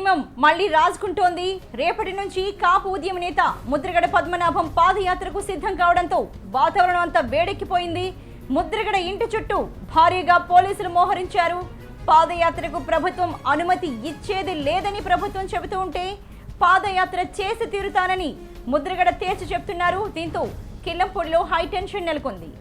సింహం మళ్లీ రాజుకుంటోంది. రేపటి నుంచి కాపు ఉద్యమ నేత ముద్రగడ పద్మనాభం పాదయాత్రకు సిద్ధం కావడంతో వాతావరణం అంతా వేడెక్కిపోయింది. ముద్రగడ ఇంటి చుట్టూ భారీగా పోలీసులు మోహరించారు. పాదయాత్రకు ప్రభుత్వం అనుమతి ఇచ్చేది లేదని ప్రభుత్వం చెబుతూ ఉంటే పాదయాత్ర చేసి తీరుతానని ముద్రగడ తేల్చి చెప్తున్నారు. దీంతో కిల్లంపూడిలో హైటెన్షన్ నెలకొంది.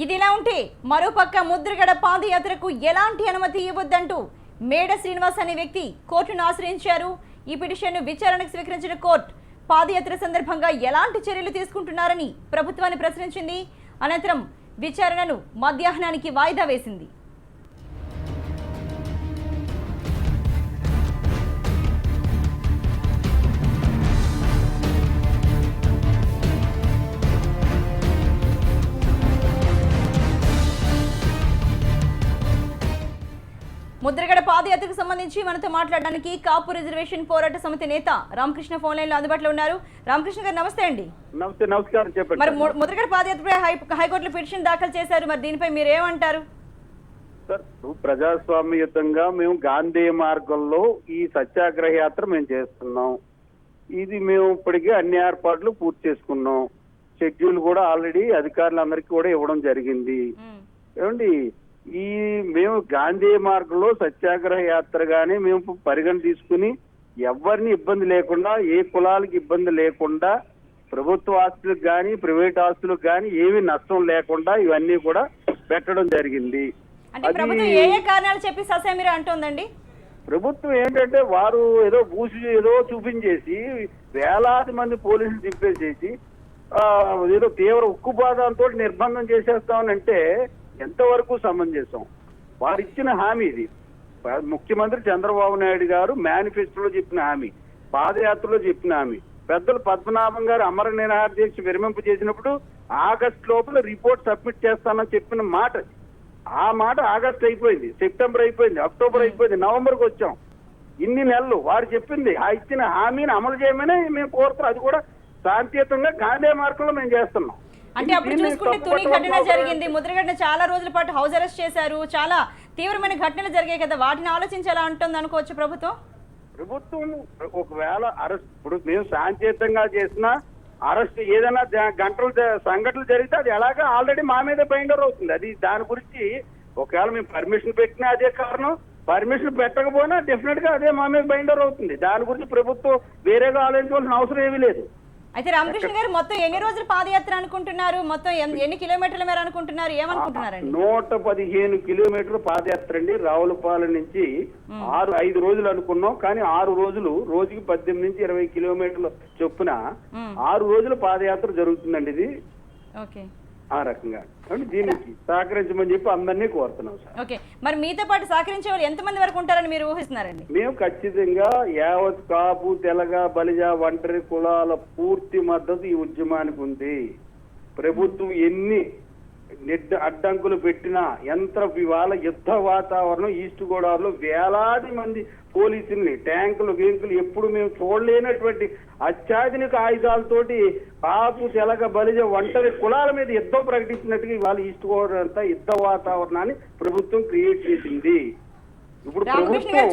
ఇదిలా ఉంటే మరోపక్క ముద్రగడ పాదయాత్రకు ఎలాంటి అనుమతి ఇవ్వొద్దంటూ మేడ శ్రీనివాస్ అనే వ్యక్తి కోర్టును ఆశ్రయించారు. ఈ పిటిషన్ను విచారణకు స్వీకరించిన కోర్టు పాదయాత్ర సందర్భంగా ఎలాంటి చర్యలు తీసుకుంటున్నారని ప్రభుత్వాన్ని ప్రశ్నించింది. అనంతరం విచారణను మధ్యాహ్నానికి వాయిదా వేసింది. ముద్రగడ పాదయాత్రకు సంబంధించి మనతో మాట్లాడడానికి కాపు రిజర్వేషన్ పోరాట సమితి నేత రామకృష్ణ ఫోన్ లైన్ లో అందుబాటులో ఉన్నారు. రామకృష్ణ గారు నమస్తే అండి. నమస్కారం. చెప్పండి. మరి ముద్రగడ పాదయాత్రపై హైకోర్టులో పిటిషన్ దాఖలు చేశారు. మరి దీనిపై మీరు ఏమంటారు? సార్, ప్రజాస్వామ్యయుతంగా మేము గాంధీ మార్గంలో ఈ సత్యాగ్రహ యాత్ర మేము చేస్తున్నాం. ఇది మేము ఇప్పటికే అన్ని ఏర్పాట్లు పూర్తి చేసుకున్నాం. షెడ్యూల్ కూడా ఆల్రెడీ అధికారులందరికీ కూడా ఇవ్వడం జరిగింది. ఏమండి, మేము గాంధీ మార్గంలో సత్యాగ్రహ యాత్రగానే మేము పరిగణ తీసుకుని ఎవరిని ఇబ్బంది లేకుండా, ఏ కులాలకి ఇబ్బంది లేకుండా, ప్రభుత్వ ఆస్తులకు కానీ ప్రైవేట్ ఆస్తులకు కానీ ఏమీ నష్టం లేకుండా ఇవన్నీ కూడా పెట్టడం జరిగింది. ప్రభుత్వం ఏంటంటే వారు ఏదో చూపించేసి వేలాది మంది పోలీసులు దింపేసేసి ఏదో తీవ్ర ఉక్కుపాదంతో నిర్బంధం చేసేస్తామనంటే ఎంతవరకు సమంజసం? వారు ఇచ్చిన హామీ ఇది. ముఖ్యమంత్రి చంద్రబాబు నాయుడు గారు మేనిఫెస్టోలో చెప్పిన హామీ, పాదయాత్రలో చెప్పిన హామీ, పెద్దలు పద్మనాభం గారు అమర నిరాహార దీక్ష విరమింపు చేసినప్పుడు ఆగస్టు లోపల రిపోర్ట్ సబ్మిట్ చేస్తానని చెప్పిన మాట. ఆ మాట ఆగస్టు అయిపోయింది, సెప్టెంబర్ అయిపోయింది, అక్టోబర్ అయిపోయింది, నవంబర్కి వచ్చాం. ఇన్ని నెలలు వారు చెప్పింది ఆ ఇచ్చిన హామీని అమలు చేయమని మేము కోరుతున్నాం. అది కూడా శాంతియుతంగా గాంధీ మార్గంలో మేము చేస్తున్నాం. అంటే అప్పుడు చూసుకుంటే తుని ఘటన జరిగింది, ముద్రగడను చాలా రోజుల పాటు హౌస్ అరెస్ట్ చేశారు, చాలా తీవ్రమైన ఘటనలు జరిగాయి కదా, వాటిని ఆలోచించాలా అంటుంది అనుకోవచ్చు ప్రభుత్వం. ఒకవేళ అరెస్ట్, ఇప్పుడు మేము శాంతియుతంగా చేసిన అరెస్ట్ ఏదైనా గంటలు సంఘటనలు జరిగితే అది ఎలాగా ఆల్రెడీ మా మీద బైండర్ అవుతుంది. అది దాని గురించి ఒకవేళ మేము పర్మిషన్ పెట్టినా అదే కారణం, పర్మిషన్ పెట్టకపోయినా డెఫినెట్ గా అదే మా మీద బైండర్ అవుతుంది. దాని గురించి ప్రభుత్వం వేరేగా ఆలోచించవలసిన అవసరం ఏమీ లేదు. అయితే రామకృష్ణ గారు మొత్తం ఎన్ని రోజులు పాదయాత్ర అనుకుంటున్నారు? మొత్తం ఎన్ని కిలోమీటర్ల మేర అనుకుంటున్నారు? ఏమనుకుంటున్నారండి? 115 కిలోమీటర్ల పాదయాత్ర అండి. రావులపాలెం నుంచి 5 రోజులు అనుకున్నాం, కానీ 6 రోజులు, రోజుకి 18 నుంచి 20 కిలోమీటర్ల చొప్పున 6 రోజుల పాదయాత్ర జరుగుతుందండి. ఇది ఆ రకంగా దీనికి సహకరించమని చెప్పి అందరినీ కోరుతున్నాం సార్. ఓకే, మరి మీతో పాటు సహకరించే వాళ్ళు ఎంతమంది వరకు ఉంటారని మీరు ఊహిస్తున్నారండి? మేము ఖచ్చితంగా యావత్ కాపు, తెలగ, బలిజ, ఒంటరి కులాల పూర్తి మద్దతు ఈ ఉద్యమానికి ఉంది. ప్రభుత్వం ఎన్ని అడ్డంకులు పెట్టినా ఇవాళ యుద్ధ వాతావరణం ఈస్ట్ గోదావరిలో వేలాది మంది పోలీసుల్ని, ట్యాంకులు, గేంకులు ఎప్పుడు మేము చూడలేనటువంటి అత్యాధునిక ఆయుధాలతోటి కాపు, తెలగ, బలిజ, ఒంటరి కులాల మీద యుద్ధం ప్రకటించినట్టుగా ఇవాళ ఈస్ట్ గోదావరి అంతా యుద్ధ వాతావరణాన్ని ప్రభుత్వం క్రియేట్ చేసింది. ఇప్పుడు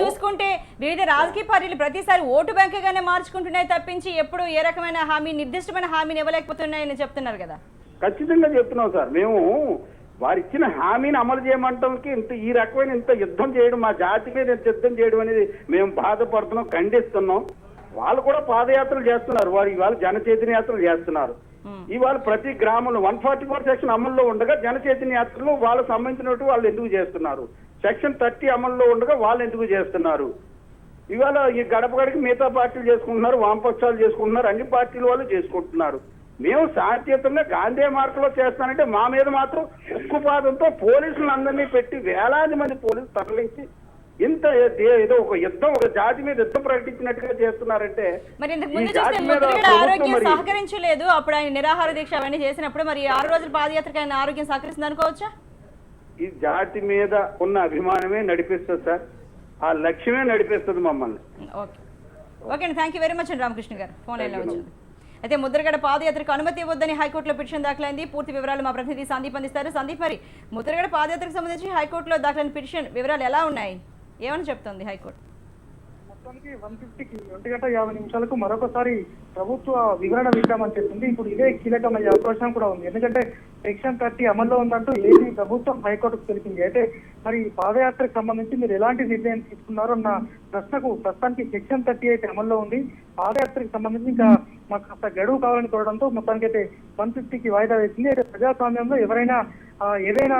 చూసుకుంటే వివిధ రాజకీయ పార్టీలు ప్రతిసారి ఓటు బ్యాంకుగానే మార్చుకుంటున్నాయి తప్పించి ఎప్పుడు ఏ రకమైన హామీ, నిర్దిష్టమైన హామీని ఇవ్వలేకపోతున్నాయని చెప్తున్నారు కదా. ఖచ్చితంగా చెప్తున్నాం సార్. మేము వారు ఇచ్చిన హామీని అమలు చేయమంటానికి ఈ రకమైన ఇంత యుద్ధం చేయడం, మా జాతి మీద ఇంత యుద్ధం చేయడం అనేది మేము బాధపడుతున్నాం, ఖండిస్తున్నాం. వాళ్ళు కూడా పాదయాత్రలు చేస్తున్నారు, వారు ఇవాళ జన చైతన్య యాత్రలు చేస్తున్నారు. ఇవాళ ప్రతి గ్రామంలో 144 సెక్షన్ అమల్లో ఉండగా జన చైతన్య యాత్రలు వాళ్ళకు సంబంధించినట్టు వాళ్ళు ఎందుకు చేస్తున్నారు? సెక్షన్ 30 అమల్లో ఉండగా వాళ్ళు ఎందుకు చేస్తున్నారు? ఇవాళ ఈ గడప గడికి మిగతా పార్టీలు చేసుకుంటున్నారు, వామపక్షాలు చేసుకుంటున్నారు, అన్ని పార్టీల వాళ్ళు చేసుకుంటున్నారు. మేము శాంతియుతంగా గాంధీ మార్గంలో చేస్తానంటే మా మీద మాత్రం ఉక్కుపాదంతో పోలీసులు అందరినీ పెట్టి వేలాది మంది పోలీసులు తరలించి ఇంత ఏదో ఒక యుద్ధం, ఒక జాతి మీద యుద్ధం ప్రకటించినట్టుగా చేస్తున్నారంటే మరి ఇంతకు ఈ ముందు జాతి చూస్తే మీద ముద్రగడ ప్రభుత్వం ఆరోగ్యం మరి సహకరించలేదు, అప్పుడు ఆయన నిరాహార దీక్ష అవన్నీ చేసినప్పుడు మరి 6 రోజుల పాదయాత్రకు ఆయన ఆరోగ్యం సహకరిస్తుంది అనుకోవచ్చా? ఈ జాతి మీద ఉన్న అభిమానమే నడిపిస్తుంది సార్, ఆ లక్ష్యమే నడిపిస్తుంది మమ్మల్ని. ఓకే ఓకే అండి, థ్యాంక్ యూ వెరీ మచ్ అండి రామకృష్ణ గారు, ఫోన్ లైన్లో వచ్చింది. అయితే ముద్రగడ పాదయాత్రకు అనుమతి ఇవ్వద్దని హైకోర్టులో పిటిషన్ దాఖలైంది. పూర్తి వివరాలు మా ప్రతినిధి సందీప్ అందిస్తారు. సందీప్, మరి ముద్రగడ పాదయాత్రకు సంబంధించి హైకోర్టులో దాఖలైన పిటిషన్ వివరాలు ఎలా ఉన్నాయి, ఏమని చెప్తోంది హైకోర్టు? మొత్తానికి 150కి 1:50 మరొకసారి ప్రభుత్వ వివరణ విద్దామని చెప్తుంది. ఇప్పుడు ఇదే కీలకమయ్యే అవకాశం కూడా ఉంది. ఎందుకంటే సెక్షన్ 30 అమల్లో ఉందంటూ ఏది ప్రభుత్వం హైకోర్టుకు తెలిపింది. అయితే మరి పాదయాత్రకు సంబంధించి మీరు ఎలాంటి నిర్ణయం తీసుకున్నారో అన్న ప్రశ్నకు ప్రస్తుతానికి సెక్షన్ 30 అయితే అమల్లో ఉంది. పాదయాత్రకు సంబంధించి ఇంకా మాకు కాస్త గడువు కావాలని కోరడంతో మొత్తానికి అయితే 150కి వాయిదా వేసింది. అయితే ప్రజాస్వామ్యంలో ఎవరైనా ఏదైనా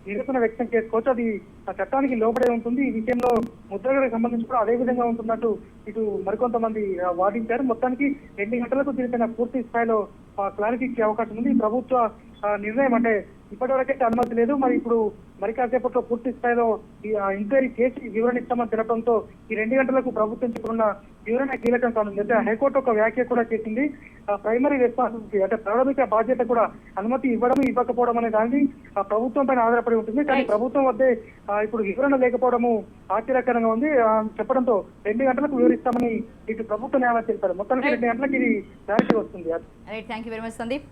నిరసన వ్యక్తం చేసుకోవచ్చు, అది ఆ చట్టానికి లోబడే ఉంటుంది. ఈ విషయంలో ముద్రగడకు సంబంధించి కూడా అదే విధంగా ఉంటున్నట్టు ఇటు మరికొంతమంది వాదించారు. మొత్తానికి 2 గంటలకు దీనిపైన పూర్తి స్థాయిలో క్లారిటీ ఇచ్చే అవకాశం ఉంది. ప్రభుత్వ నిర్ణయం అంటే ఇప్పటివరకైతే అనుమతి లేదు, మరి ఇప్పుడు మరి కాసేపట్లో పూర్తి స్థాయిలో ఈ ఎంక్వైరీ చేసి వివరణ ఇస్తామని తెలపడంతో ఈ 2 గంటలకు ప్రభుత్వం చెప్పుకున్న వివరణ కీలకం కానుంది. అయితే హైకోర్టు ఒక వ్యాఖ్య కూడా చేసింది. ప్రైమరీ రెస్పాన్సిబిలిటీ అంటే ప్రాథమిక బాధ్యత కూడా అనుమతి ఇవ్వడం ఇవ్వకపోవడం అనే దాన్ని ప్రభుత్వం పైన ఆధారపడి ఉంటుంది. కానీ ప్రభుత్వం వద్దే ఇప్పుడు వివరణ లేకపోవడము ఆశ్చర్యకరంగా ఉంది చెప్పడంతో 2 గంటలకు వివరిస్తామని ఇటు ప్రభుత్వ న్యాయవాది తెలిపారు. మొత్తానికి 2 గంటలకు ఇది క్లారిటీ వస్తుంది. Right, thank you very much Sandeep.